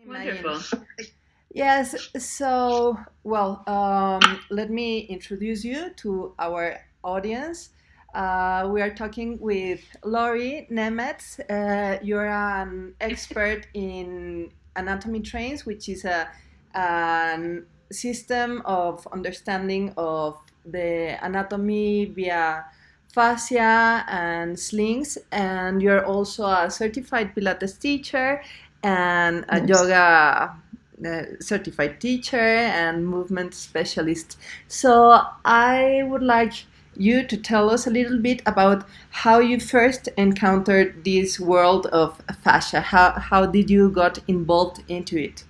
Imagine. Wonderful. Yes, so, let me introduce you to our audience. We are talking with Laurice Nemetz. You're an expert in anatomy trains, which is a system of understanding of the anatomy via fascia and slings. And you're also a certified Pilates teacher and a Yes. yoga certified teacher and movement specialist. So I would like you to tell us a little bit about how you first encountered this world of fascia. How did you got involved into it?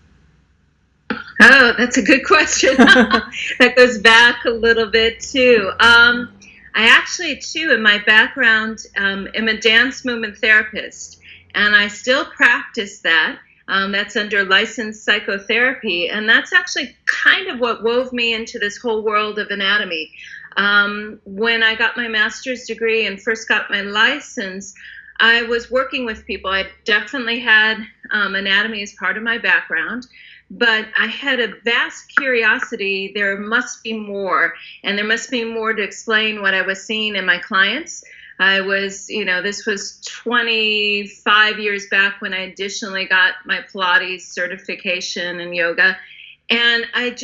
Oh, that's a good question. That goes back a little bit too. I actually, too, in my background, am a dance movement therapist, and I still practice that. That's under licensed psychotherapy, and that's actually kind of what wove me into this whole world of anatomy. When I got my master's degree and first got my license, I was working with people. I definitely had anatomy as part of my background, but I had a vast curiosity. There must be more, and there must be more to explain what I was seeing in my clients. I was, this was 25 years back when I additionally got my Pilates certification and yoga. And I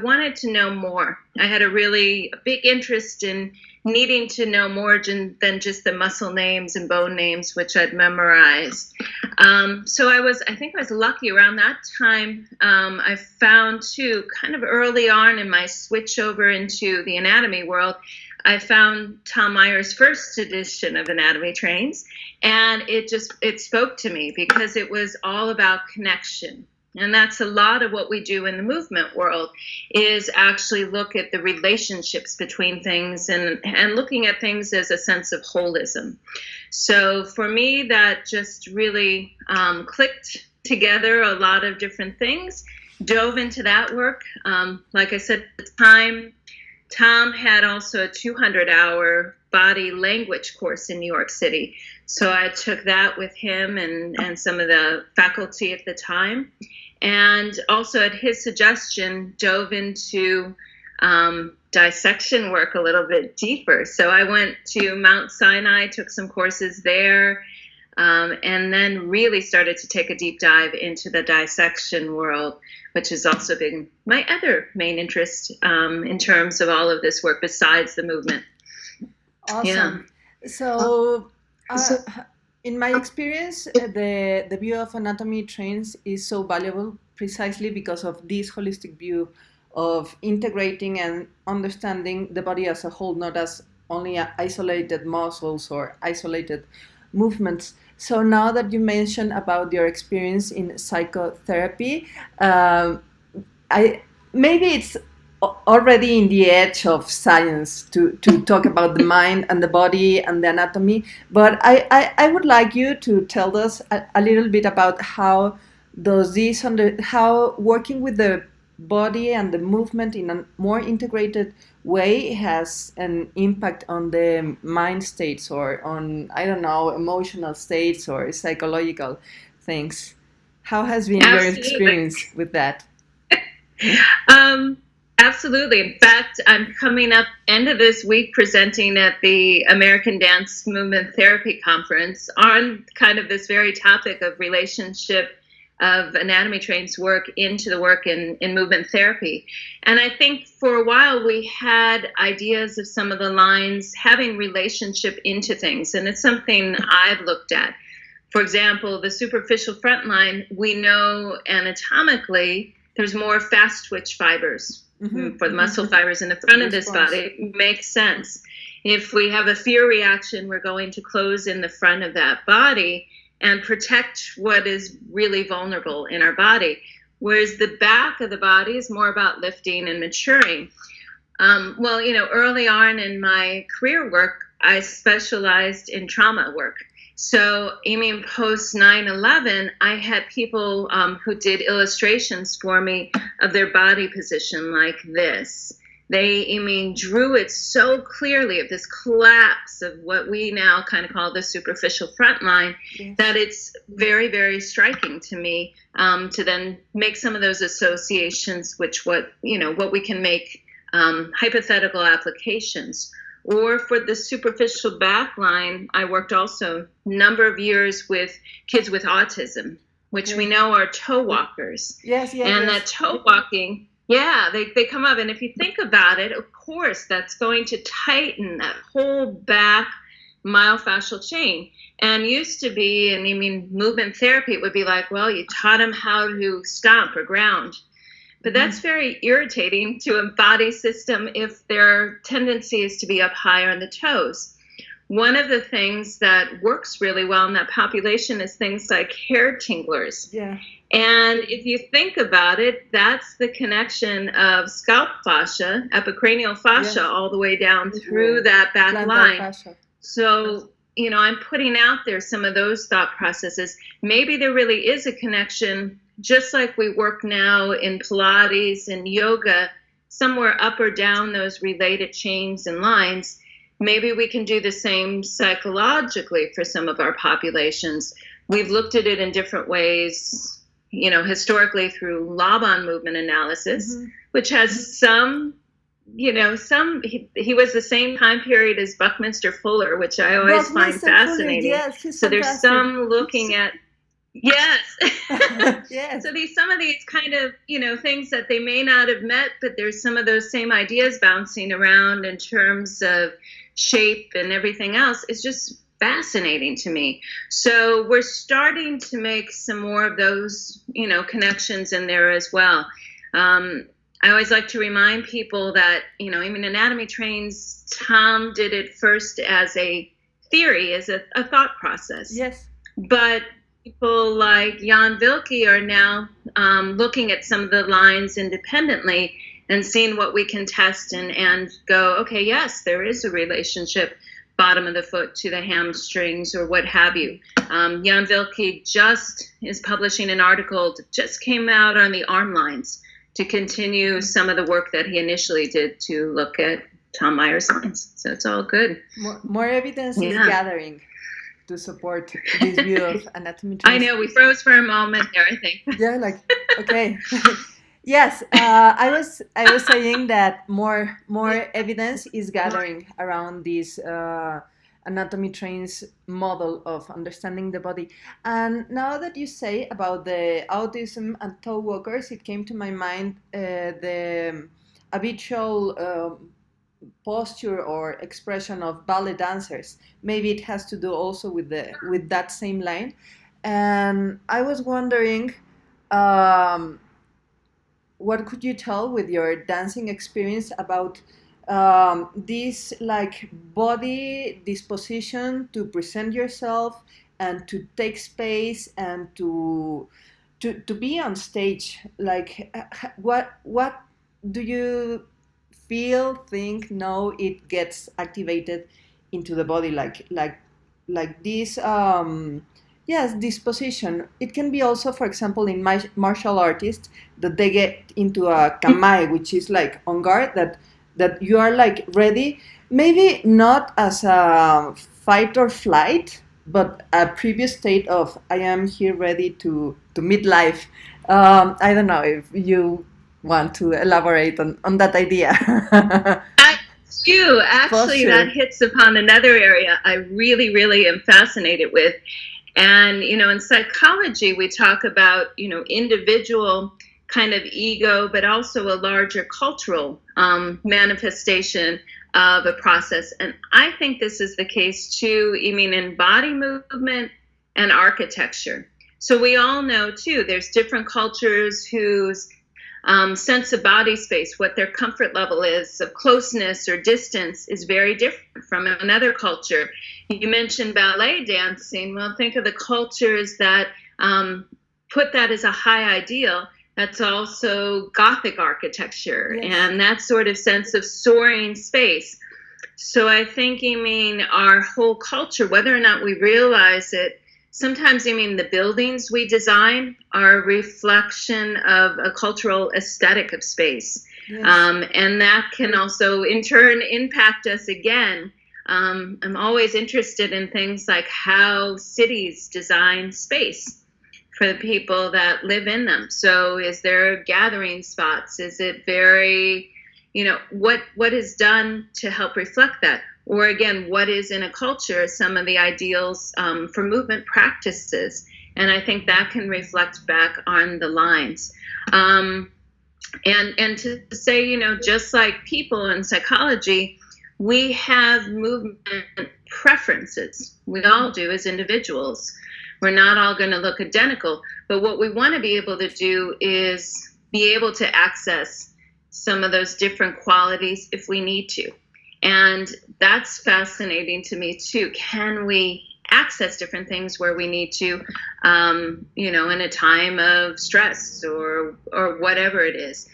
wanted to know more. I had a really big interest in needing to know more than just the muscle names and bone names, which I'd memorized. So I think I was lucky around that time. I found too, kind of early on in my switch over into the anatomy world, I found Tom Meyer's first edition of Anatomy Trains, and it spoke to me because it was all about connection. And that's a lot of what we do in the movement world, is actually look at the relationships between things and looking at things as a sense of wholism. So for me, that just really clicked together a lot of different things, dove into that work. Like I said at the time, Tom had also a 200-hour body language course in New York City. So I took that with him and some of the faculty at the time. And also at his suggestion, dove into dissection work a little bit deeper. So I went to Mount Sinai, took some courses there, and then really started to take a deep dive into the dissection world, which has also been my other main interest in terms of all of this work besides the movement. Yeah. Awesome. So, uh, in my experience, the view of anatomy trains is so valuable precisely because of this holistic view of integrating and understanding the body as a whole, not as only isolated muscles or isolated movements. So now that you mentioned about your experience in psychotherapy, um, I maybe it's already in the edge of science to talk about the mind and the body and the anatomy, but I would like you to tell us a little bit about how does this under how working with the body and the movement in a more integrated way has an impact on the mind states or on, I don't know, emotional states or psychological things. How has been your Absolutely. experience with that? Um, Absolutely. In fact, I'm coming up end of this week presenting at the American Dance Movement Therapy Conference on kind of this very topic of relationship of anatomy trains work into the work in movement therapy. And I think for a while we had ideas of some of the lines having relationship into things, and it's something I've looked at. For example, the superficial front line, we know anatomically there's more fast twitch fibers for the muscle fibers in the front of this Response. body. It makes sense. If we have a fear reaction, we're going to close in the front of that body and protect what is really vulnerable in our body. Whereas the back of the body is more about lifting and maturing. Early on in my career work, I specialized in trauma work. So, post 9/11, I had people who did illustrations for me of their body position like this. They, drew it so clearly of this collapse of what we now kind of call the superficial front line, that it's very, very striking to me, to then make some of those associations, what we can make hypothetical applications. Or for the superficial back line, I worked also a number of years with kids with autism, which we know are toe walkers. That toe walking, they come up. And if you think about it, of course, that's going to tighten that whole back myofascial chain. And used to be, movement therapy, it would be like, well, you taught them how to stomp or ground. But that's very irritating to a body system if their tendency is to be up higher on the toes. One of the things that works really well in that population is things like hair tinglers. And if you think about it, that's the connection of scalp fascia, epicranial fascia, all the way down through that back line. Fascia. So, I'm putting out there some of those thought processes. Maybe there really is a connection, just like we work now in Pilates and yoga, somewhere up or down those related chains and lines. Maybe we can do the same psychologically for some of our populations. We've looked at it in different ways, historically through Laban movement analysis, which has some, he was the same time period as Buckminster Fuller, which I always find fascinating. So there's some looking at, so some of these kind of, things that they may not have met, but there's some of those same ideas bouncing around in terms of shape and everything else. It's just fascinating to me. So we're starting to make some more of those, connections in there as well. I always like to remind people that, anatomy trains, Tom did it first as a theory, as a thought process. But people like Jan Wilke are now looking at some of the lines independently and seeing what we can test and go, okay, yes, there is a relationship, bottom of the foot to the hamstrings or what have you. Jan Wilke just is publishing an article that just came out on the arm lines to continue some of the work that he initially did to look at Tom Meyer's lines. So it's all good. More evidence is gathering to support this view of anatomy trains. I know, we froze for a moment there, I think. Okay. Yes, I was saying that more evidence is gathering around this anatomy trains model of understanding the body. And now that you say about the autism and toe walkers, it came to my mind the habitual posture or expression of ballet dancers. Maybe it has to do also with that same line. And I was wondering, what could you tell with your dancing experience about this like body disposition to present yourself and to take space and to be on stage? Like what do you feel, think, know it gets activated into the body, like this disposition? It can be also, for example, in martial artists, that they get into a kamae, which is like on guard, that you are like ready, maybe not as a fight or flight, but a previous state of I am here ready to meet life. I don't know if you want to elaborate on that idea. I do. Actually, that hits upon another area I really, really am fascinated with. And, in psychology, we talk about, individual kind of ego, but also a larger cultural manifestation of a process. And I think this is the case too, in body movement and architecture. So we all know too, there's different cultures whose sense of body space, what their comfort level is of closeness or distance, is very different from another culture. You mentioned ballet dancing. Well, think of the cultures that put that as a high ideal. That's also Gothic architecture, and that sort of sense of soaring space. So I think, our whole culture, whether or not we realize it, sometimes, the buildings we design are a reflection of a cultural aesthetic of space. Yes. And that can also in turn impact us again. I'm always interested in things like how cities design space for the people that live in them. So is there gathering spots? Is it very, what is done to help reflect that? Or again, what is in a culture some of the ideals for movement practices? And I think that can reflect back on the lines. And to say, just like people in psychology, we have movement preferences. We all do as individuals. We're not all going to look identical, but what we want to be able to do is be able to access some of those different qualities if we need to. And that's fascinating to me too. Can we access different things where we need to, in a time of stress or whatever it is?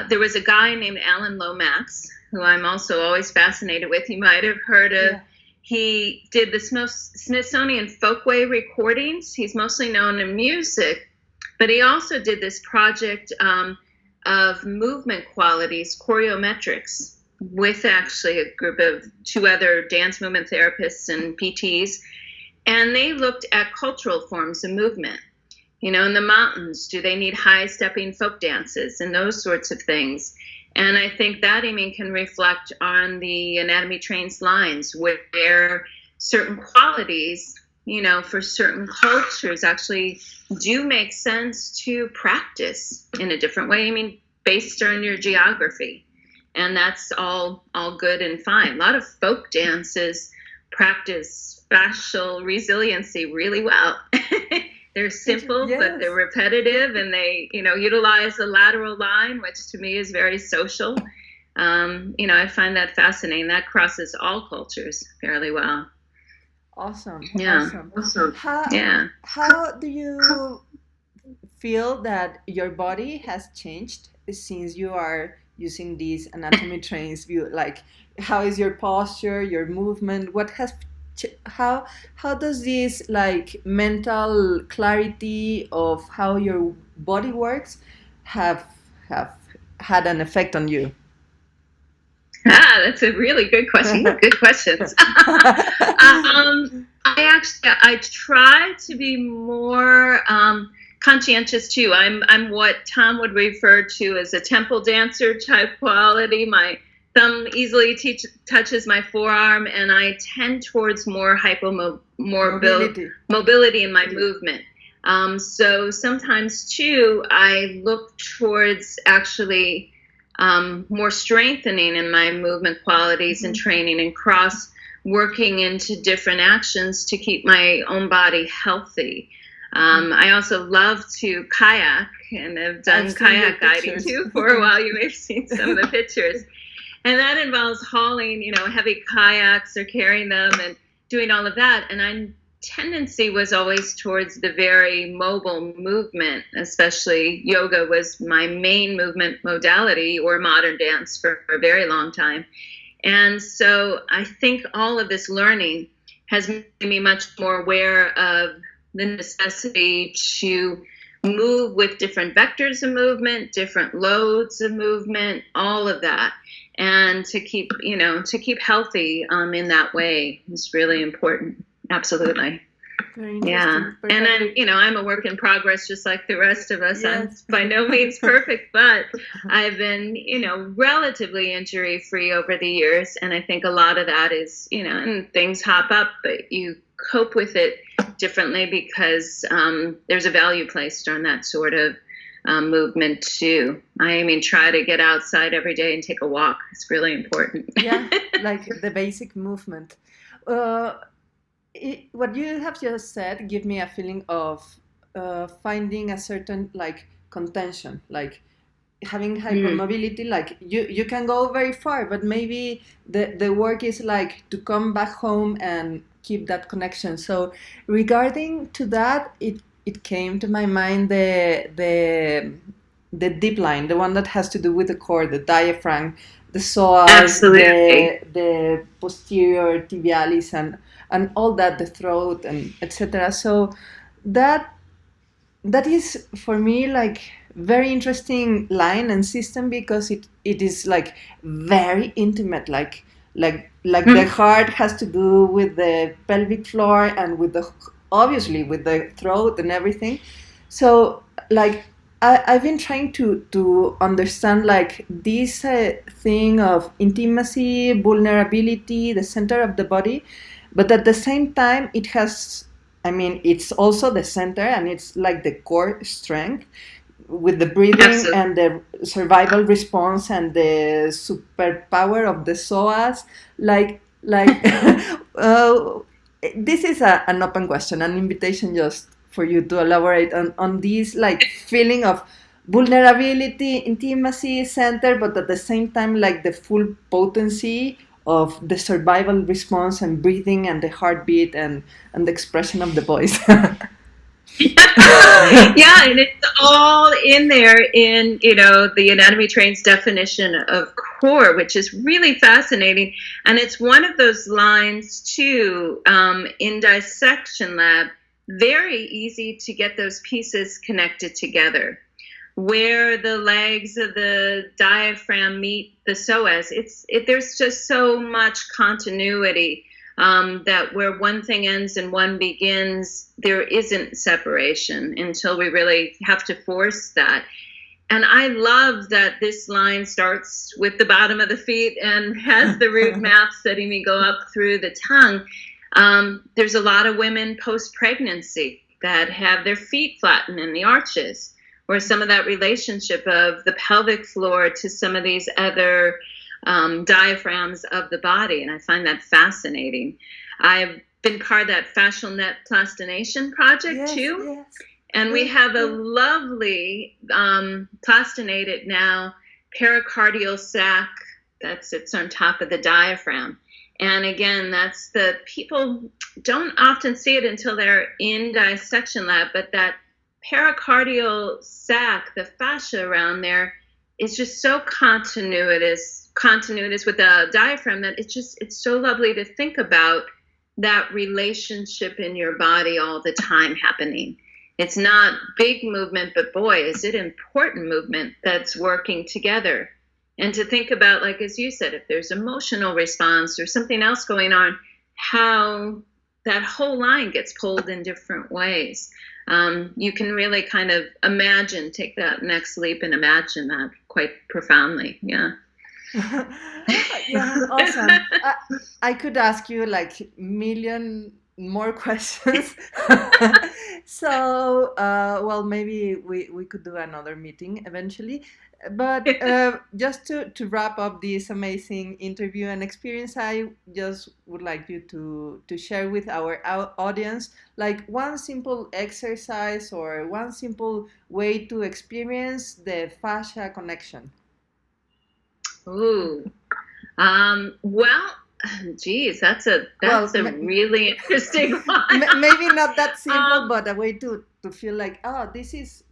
There was a guy named Alan Lomax, who I'm also always fascinated with. You might have heard of. Yeah. He did the Smithsonian Folkway recordings. He's mostly known in music, but he also did this project of movement qualities, choreometrics, with actually a group of 2 other dance movement therapists and PTs. And they looked at cultural forms of movement. In the mountains, do they need high stepping folk dances and those sorts of things? And I think that, can reflect on the anatomy trains lines where certain qualities, for certain cultures actually do make sense to practice in a different way, based on your geography. And that's all good and fine. A lot of folk dances practice fascial resiliency really well. They're simple, yes, but they're repetitive, and they, utilize the lateral line, which to me is very social. I find that fascinating. That crosses all cultures fairly well. Awesome. Yeah. Awesome. How do you feel that your body has changed since you are using these anatomy trains view? Like, how is your posture, your movement? What has how does this mental clarity of how your body works have had an effect on you? That's a really good question. Good questions. I try to be more conscientious too. I'm what Tom would refer to as a temple dancer type quality. My thumb easily touches my forearm, and I tend towards more mobility in my movement. So sometimes too, I look towards actually more strengthening in my movement qualities and training and cross working into different actions to keep my own body healthy. I also love to kayak, and I've done kayak guiding too for a while. You may have seen some of the pictures. And that involves hauling, heavy kayaks or carrying them and doing all of that. And my tendency was always towards the very mobile movement, especially yoga was my main movement modality, or modern dance for a very long time. And so I think all of this learning has made me much more aware of the necessity to move with different vectors of movement, different loads of movement, all of that. And to keep healthy in that way is really important. Absolutely. Very interesting. Yeah. And then, I'm a work in progress, just like the rest of us. Yes. I'm by no means perfect, but I've been, relatively injury free over the years. And I think a lot of that is, and things hop up, but you cope with it differently because there's a value placed on that sort of movement too. Try to get outside every day and take a walk. It's really important. Yeah, like the basic movement. What you have just said give me a feeling of finding a certain contention, like having hypermobility. Like you can go very far, but maybe the work is to come back home and keep that connection. So regarding to that, it came to my mind the deep line, the one that has to do with the core, the diaphragm, the psoas, the posterior tibialis, and all that, the throat, and etc. So that that is for me like very interesting line and system, because it is like very intimate, like the heart has to do with the pelvic floor and with the, obviously with the throat and everything. So like I've been trying to understand like this thing of intimacy, vulnerability, the center of the body, but at the same time it has, I mean, it's also the center and it's like the core strength with the breathing Absolutely. and the survival response and the superpower of the psoas. Like this is an open question, an invitation just for you to elaborate on this like feeling of vulnerability, intimacy, center, but at the same time like the full potency of the survival response and breathing and the heartbeat and the expression of the voice. Yeah, and it's all in there in, the Anatomy Train's definition of core, which is really fascinating. And it's one of those lines, too, in Dissection Lab, very easy to get those pieces connected together. Where the legs of the diaphragm meet the psoas, there's just so much continuity. That where one thing ends and one begins, there isn't separation until we really have to force that. And I love that this line starts with the bottom of the feet and has the root math setting me go up through the tongue. There's a lot of women post-pregnancy that have their feet flattened in the arches, or some of that relationship of the pelvic floor to some of these other diaphragms of the body, and I find that fascinating. I've been part of that fascial net plastination project too, Yes. and we have a lovely plastinated now pericardial sac that sits on top of the diaphragm. And again, that's the people don't often see it until they're in dissection lab, but that pericardial sac, the fascia around there, is just so continuous with the diaphragm that it's so lovely to think about that relationship in your body all the time happening. It's not big movement, but boy, is it important movement that's working together. And to think about, like, as you said, if there's emotional response or something else going on, how that whole line gets pulled in different ways. You can really kind of take that next leap and imagine that quite profoundly. Yeah. Yeah, awesome. I could ask you like million more questions. So, well, maybe we could do another meeting eventually. But just to wrap up this amazing interview and experience, I just would like you to share with our audience like one simple exercise or one simple way to experience the fascia connection. Ooh. Well, geez, that's a really interesting one. Maybe not that simple, but a way to feel like, oh, this is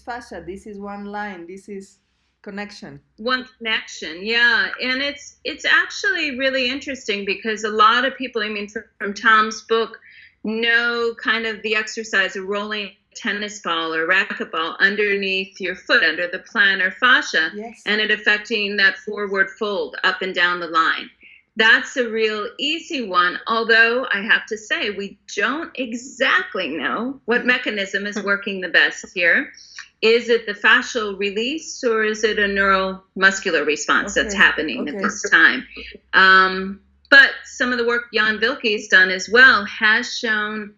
fascia, this is one line, this is connection. One connection, yeah. And it's actually really interesting because a lot of people, I mean, from Tom's book, know kind of the exercise of rolling tennis ball or racquetball underneath your foot, under the plantar fascia, yes, and it affecting that forward fold up and down the line. That's a real easy one, although I have to say we don't exactly know what mechanism is working the best here. Is it the fascial release or is it a neuromuscular response that's happening at this time? But some of the work Jan Wilke's done as well has shown,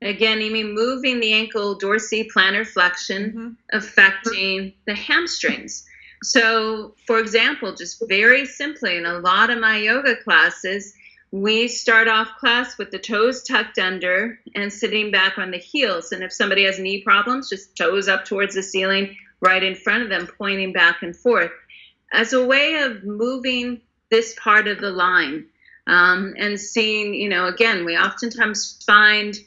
again, even moving the ankle dorsiplantar flexion, affecting the hamstrings. So, for example, just very simply, in a lot of my yoga classes, we start off class with the toes tucked under and sitting back on the heels. And if somebody has knee problems, just toes up towards the ceiling right in front of them, pointing back and forth as a way of moving this part of the line. And seeing, again, we oftentimes find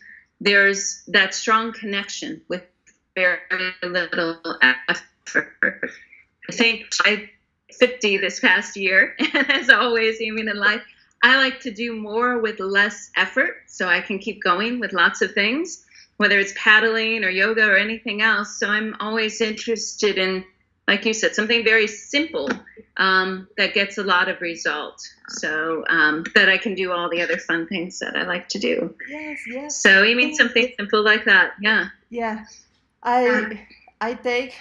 there's that strong connection with very little effort. I think I'm 50 this past year, and as always, even in life, I like to do more with less effort so I can keep going with lots of things. whether it's paddling or yoga or anything else. So I'm always interested in, like you said, something very simple that gets a lot of result. So that I can do all the other fun things that I like to do. Yes, yes. So you mean something simple like that? Yeah. Yeah. I take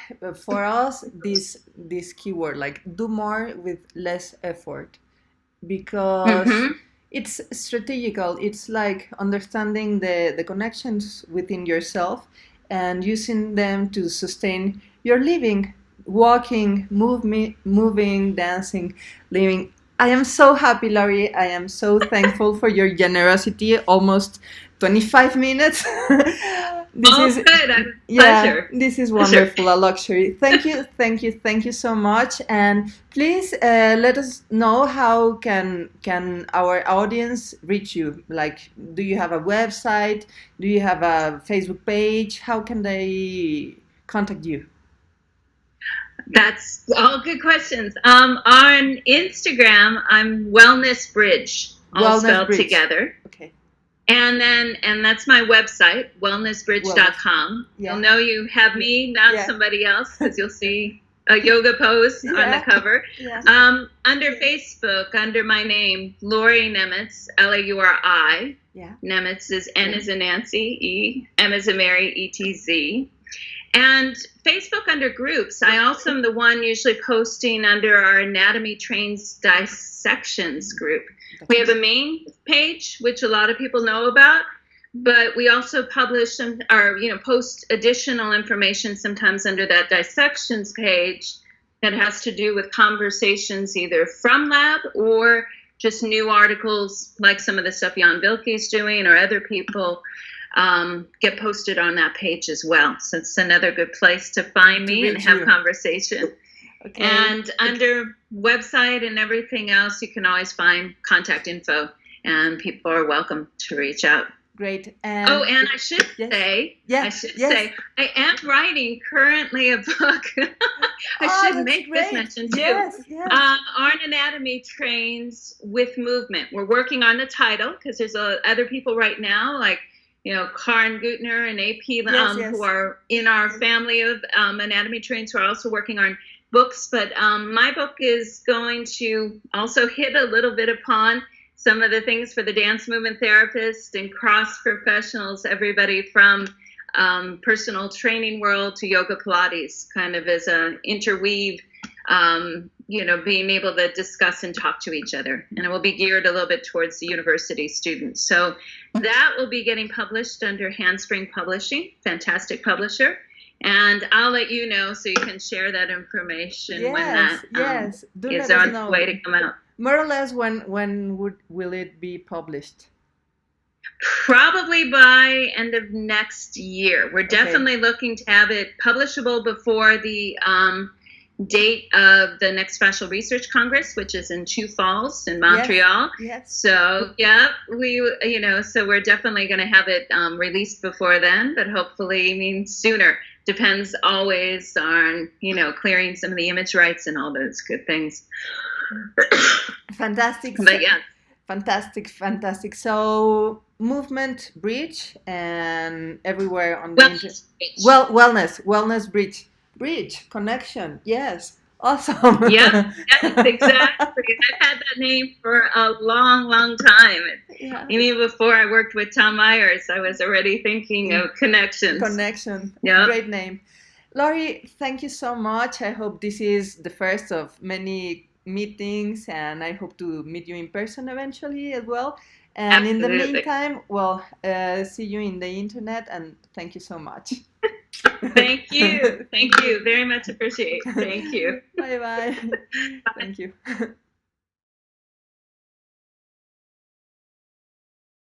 for us this keyword, like do more with less effort, because it's strategical. It's like understanding the connections within yourself and using them to sustain your living, walking, moving, dancing, living. I am so happy, Laurie. I am so thankful for your generosity. Almost 25 minutes. Good. Yeah, this is wonderful, a luxury. Thank you, thank you so much. And please let us know how can our audience reach you. Like, do you have a website? Do you have a Facebook page? How can they contact you? That's all good questions. On Instagram, I'm Wellness Bridge, all spelled together. Okay. And that's my website, wellnessbridge.com. Yeah. You'll know you have me, not somebody else, because you'll see a yoga pose on the cover. Yeah. Under Facebook, under my name, Laurice Nemetz, Lauri. Yeah. Nemetz is N as in Nancy, E, M as in Mary, E-T-Z. And Facebook under groups, I also am the one usually posting under our Anatomy Trains Dissections group. We have a main page, which a lot of people know about, but we also publish or post additional information sometimes under that dissections page that has to do with conversations either from lab or just new articles like some of the stuff Jan Wilke's doing or other people get posted on that page as well. So it's another good place to find me and have conversation. Okay. And under website and everything else, you can always find contact info, and people are welcome to reach out. Great. And I should say, I am writing currently a book. I should make this mention too. Yes. On anatomy trains with movement. We're working on the title because there's other people right now, like Karen Gutner and AP, who are in our family of anatomy trains, who are also working on books. But my book is going to also hit a little bit upon some of the things for the dance movement therapist and cross professionals, everybody from personal training world to yoga Pilates, kind of as a interweave, being able to discuss and talk to each other. And it will be geared a little bit towards the university students. So that will be getting published under Handspring Publishing, fantastic publisher. And I'll let you know so you can share that information when that is on its way to come out. More or less, when will it be published? Probably by end of next year. We're definitely looking to have it publishable before the date of the next Fascial Research Congress, which is in 2 falls in Montreal. Yes. So so we're definitely going to have it released before then, but hopefully, sooner. Depends always on clearing some of the image rights and all those good things. Fantastic. But yeah. Fantastic. So movement bridge and everywhere on the internet. Wellness bridge connection. Yes. Awesome. Yeah, exactly. I've had that name for a long time. Yeah. Even before I worked with Tom Myers, I was already thinking of connections. Yeah. Great name. Laurie, thank you so much. I hope this is the first of many meetings, and I hope to meet you in person eventually as well. And in the meantime, see you in the internet, and thank you so much. Thank you. Very much appreciate. Thank you. Bye. Thank you.